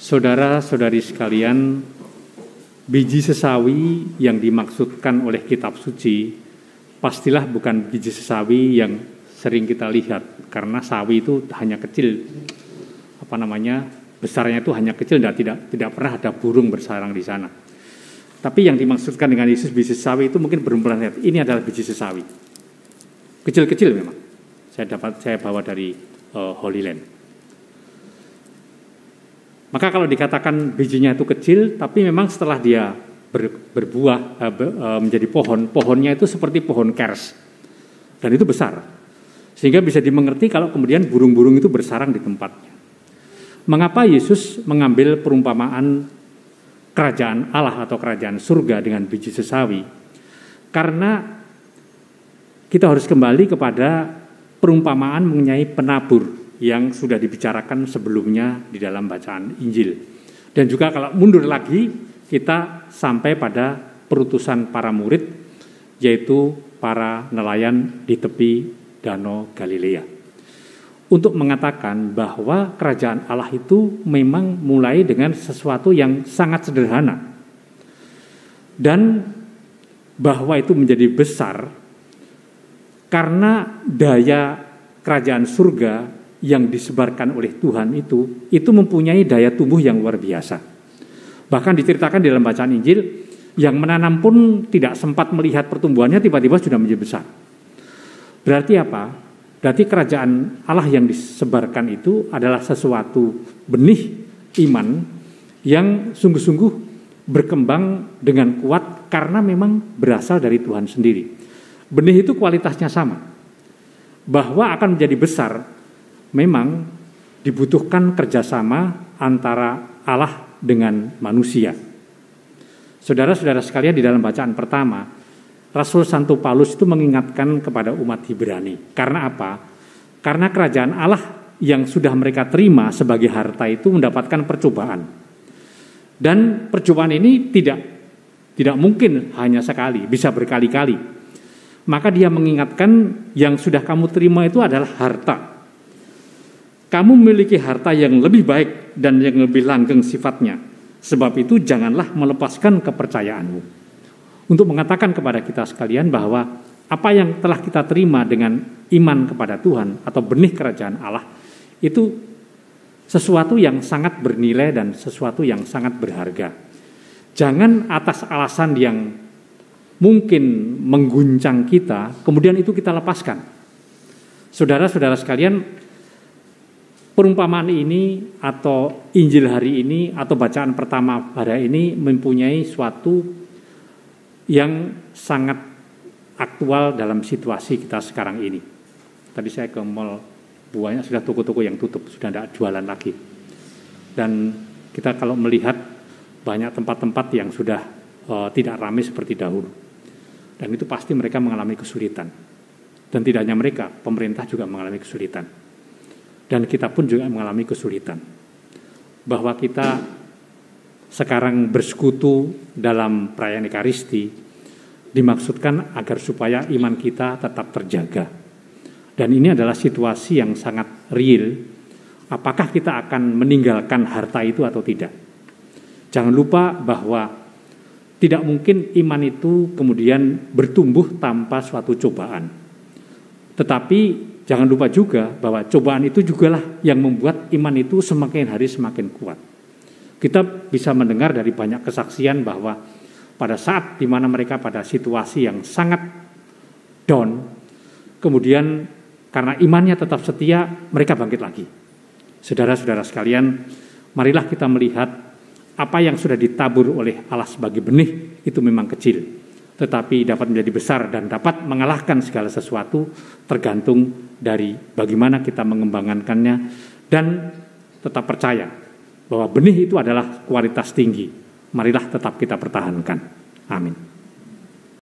Saudara-saudari sekalian, biji sesawi yang dimaksudkan oleh kitab suci pastilah bukan biji sesawi yang sering kita lihat, karena sawi itu hanya kecil, besarnya itu hanya kecil dan tidak pernah ada burung bersarang di sana. Tapi yang dimaksudkan dengan Yesus biji sesawi itu mungkin berumpulan lihat, ini adalah biji sesawi. Kecil-kecil memang. Saya bawa dari Holy Land. Maka kalau dikatakan bijinya itu kecil, tapi memang setelah dia berbuah menjadi pohonnya itu seperti pohon kers, dan itu besar, sehingga bisa dimengerti kalau kemudian burung-burung itu bersarang di tempatnya. Mengapa Yesus mengambil perumpamaan kerajaan Allah atau kerajaan surga dengan biji sesawi? Karena kita harus kembali kepada perumpamaan mengenai penabur yang sudah dibicarakan sebelumnya di dalam bacaan Injil. Dan juga kalau mundur lagi, kita sampai pada perutusan para murid, yaitu para nelayan di tepi Danau Galilea, untuk mengatakan bahwa kerajaan Allah itu memang mulai dengan sesuatu yang sangat sederhana, dan bahwa itu menjadi besar karena daya kerajaan surga yang disebarkan oleh Tuhan itu mempunyai daya tumbuh yang luar biasa. Bahkan diceritakan di dalam bacaan Injil, yang menanam pun tidak sempat melihat pertumbuhannya, tiba-tiba sudah menjadi besar. Berarti apa? Berarti kerajaan Allah yang disebarkan itu adalah sesuatu benih iman yang sungguh-sungguh berkembang dengan kuat karena memang berasal dari Tuhan sendiri. Benih itu kualitasnya sama. Bahwa akan menjadi besar memang dibutuhkan kerjasama antara Allah dengan manusia. Saudara-saudara sekalian, di dalam bacaan pertama, Rasul Santo Paulus itu mengingatkan kepada umat Ibrani. Karena apa? Karena kerajaan Allah yang sudah mereka terima sebagai harta itu mendapatkan percobaan. Dan percobaan ini tidak mungkin hanya sekali, bisa berkali-kali. Maka dia mengingatkan yang sudah kamu terima itu adalah harta. Kamu memiliki harta yang lebih baik dan yang lebih langgeng sifatnya. Sebab itu janganlah melepaskan kepercayaanmu. Untuk mengatakan kepada kita sekalian bahwa apa yang telah kita terima dengan iman kepada Tuhan atau benih kerajaan Allah itu sesuatu yang sangat bernilai dan sesuatu yang sangat berharga. Jangan atas alasan yang mungkin mengguncang kita, kemudian itu kita lepaskan. Saudara-saudara sekalian, perumpamaan ini atau Injil hari ini atau bacaan pertama pada ini mempunyai suatu yang sangat aktual dalam situasi kita sekarang ini. Tadi saya ke mall, buahnya sudah toko-toko yang tutup, sudah tidak jualan lagi. Dan kita kalau melihat banyak tempat-tempat yang sudah tidak ramai seperti dahulu. Dan itu pasti mereka mengalami kesulitan. Dan tidak hanya mereka, pemerintah juga mengalami kesulitan. Dan kita pun juga mengalami kesulitan. Bahwa kita sekarang bersekutu dalam perayaan Ekaristi dimaksudkan agar supaya iman kita tetap terjaga. Dan ini adalah situasi yang sangat real. Apakah kita akan meninggalkan harta itu atau tidak? Jangan lupa bahwa tidak mungkin iman itu kemudian bertumbuh tanpa suatu cobaan. Tetapi jangan lupa juga bahwa cobaan itu jugalah yang membuat iman itu semakin hari semakin kuat. Kita bisa mendengar dari banyak kesaksian bahwa pada saat di mana mereka pada situasi yang sangat down, kemudian karena imannya tetap setia, mereka bangkit lagi. Saudara-saudara sekalian, marilah kita melihat apa yang sudah ditabur oleh Allah sebagai benih itu memang kecil, tetapi dapat menjadi besar dan dapat mengalahkan segala sesuatu tergantung dari bagaimana kita mengembangkannya dan tetap percaya bahwa benih itu adalah kualitas tinggi. Marilah tetap kita pertahankan. Amin.